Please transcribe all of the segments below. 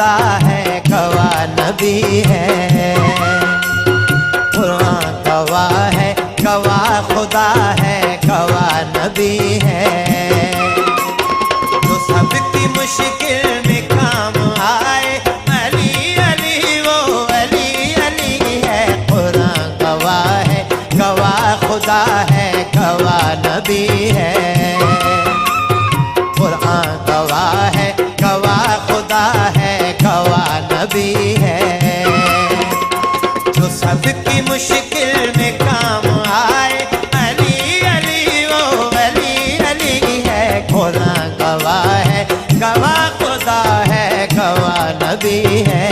खुदा है, गवाह नबी है। कुरान गवाह है, गवाह खुदा है, गवाह नबी है। जो सबकी मुश्किल में काम आए, अली अली वो अली अली है। कुरान गवाह है, गवाह खुदा है, गवाह नबी है। कुरान गवाह है, गवाह खुदा है, गवाह नबी है। जो सबकी मुश्किल में काम आए, अली अली वो अली अली है। कुरान गवाह है, गवाह खुदा है, गवाह नबी है।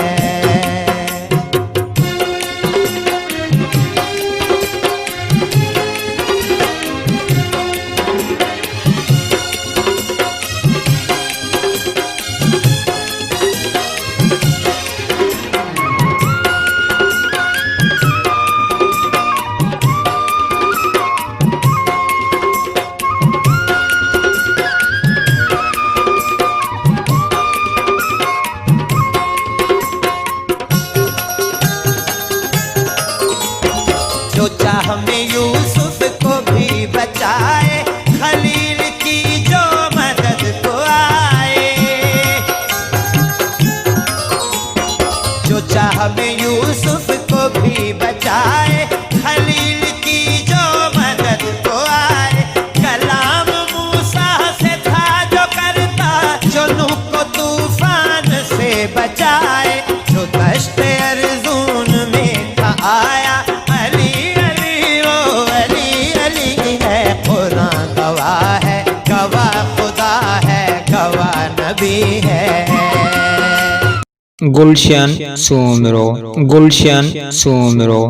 जो चाह में यूसुफ को भी बचाए, खलील की जो मदद को आए। जो चाह में यूसुफ को भी बचाए, खलील की जो मदद को आए। कलाम मूसा से था जो करता, जो नूह को तूफान से बचाए। जो दश्त अर्ज़ून में था आया, अली अली वो अली अली है। कुरान गवाह है, गवाह खुदा है, गवाह नबी है। गुलशन सोमरो, गुलशन सोमरो।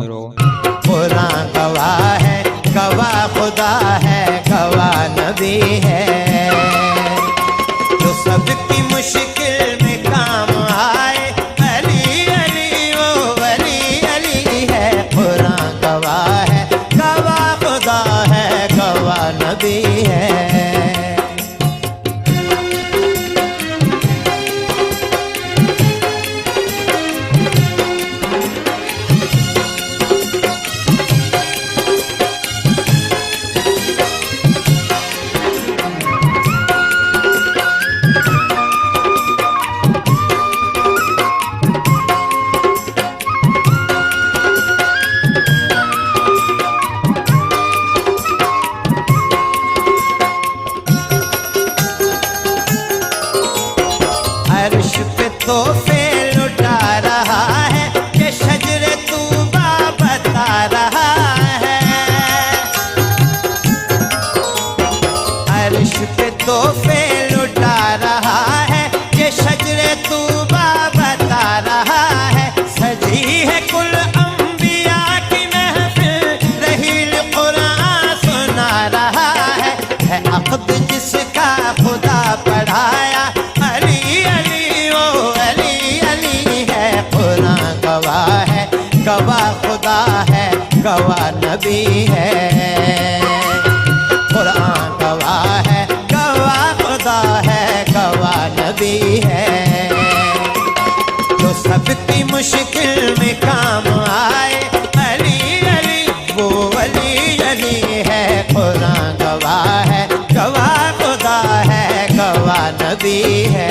कुरान गवाह है, गवाह खुदा है, गवाह नबी है। जो सबकी मुश्किल में काम आए, अली अली वो अली अली है। कुरान गवाह है, गवाह खुदा है, गवाह नबी है। अर्श पे तोहफे लुटा रहा है, ये शजरे तूबा बता रहा है। अर्श पे तोहफे लुटा रहा है, ये शजरे तूबा बता रहा है। सजी है कुल अंबिया की महफिल, रहील कुरान सुना रहा है। अक़द जिसका खुदा पढ़ाया, अली अली वो अली अली है। कुरान गवाह है, गवाह खुदा है, गवाह नबी है। कुरान गवाह है, गवाह खुदा है, गवाह नबी है। जो सबकी मुश्किल में काम आए, अली अली वो अली अली है। कुरान गवाह है, गवाह खुदा है, गवाह नबी है।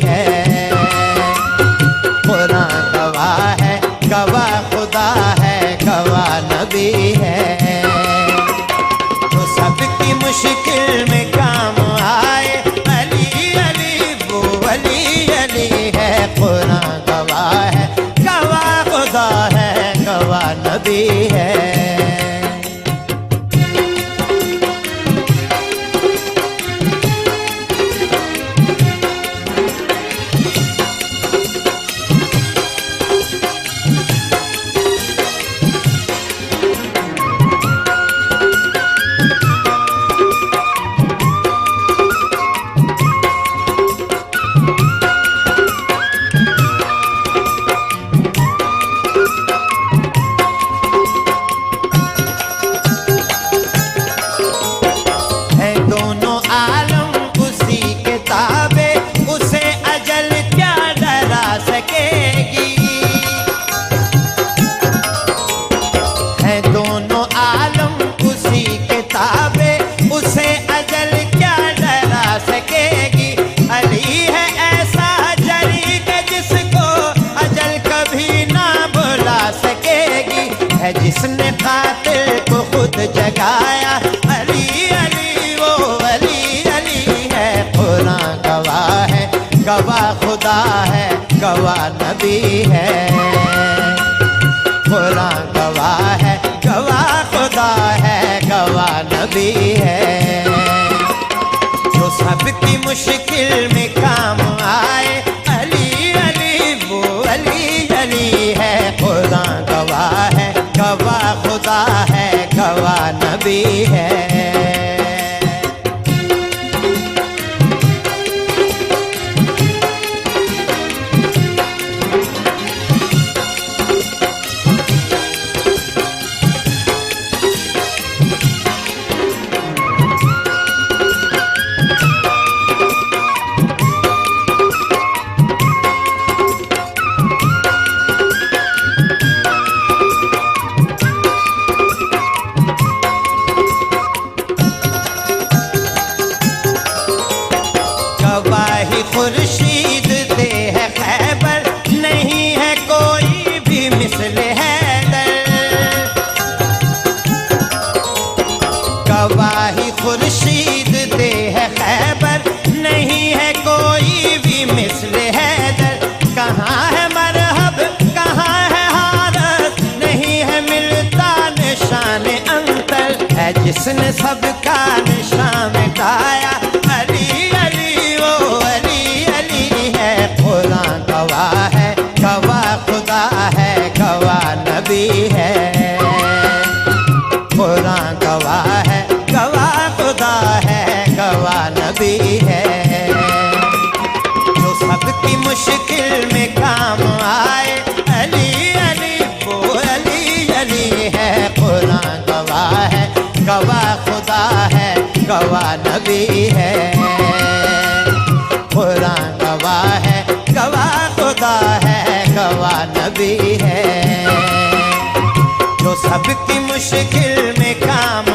है। कुरान गवाह है, गवाह खुदा है, गवाह नबी है। जो सबकी मुश्किल में काम आए, अली अली वो अली अली है। कुरान गवाह है, गवाह खुदा है, गवाह नबी है। जिसने कातिल को खुद जगाया, अली अली वो अली अली है। कुरान गवाह है, गवाह खुदा है, गवाह नबी है। कुरान गवाह है, गवाह खुदा है, गवाह नबी है। जो सबकी मुश्किल में काम आए, अली अली वो अली अली है। कुरान गवाह है, गवाह खुदा है, गवाह नबी है। गवाही खुर्शीद दे है खैबर, नहीं है कोई भी मिस्ल हैदर। गवाही खुर्शीद दे है खैबर, नहीं है कोई भी मिस्ल हैदर। कहाँ है मरहब, कहाँ है हारत, नहीं है मिलता निशान अंतर। है जिसने सबका निशान मिटाया, अली अली वो अली अली है। कुरान गवाह है, गवाह खुदा है, गवाह नबी है। कुरान गवाह है, गवाह खुदा है, गवाह नबी है। जो सबकी मुश्किल में काम आए, अली अली वो अली अली है। कुरान गवाह है, गवाह खुदा है, गवाह नबी है। कुरान गवाह है, गवाह खुदा है, गवाह नबी है। जो सबकी मुश्किल में काम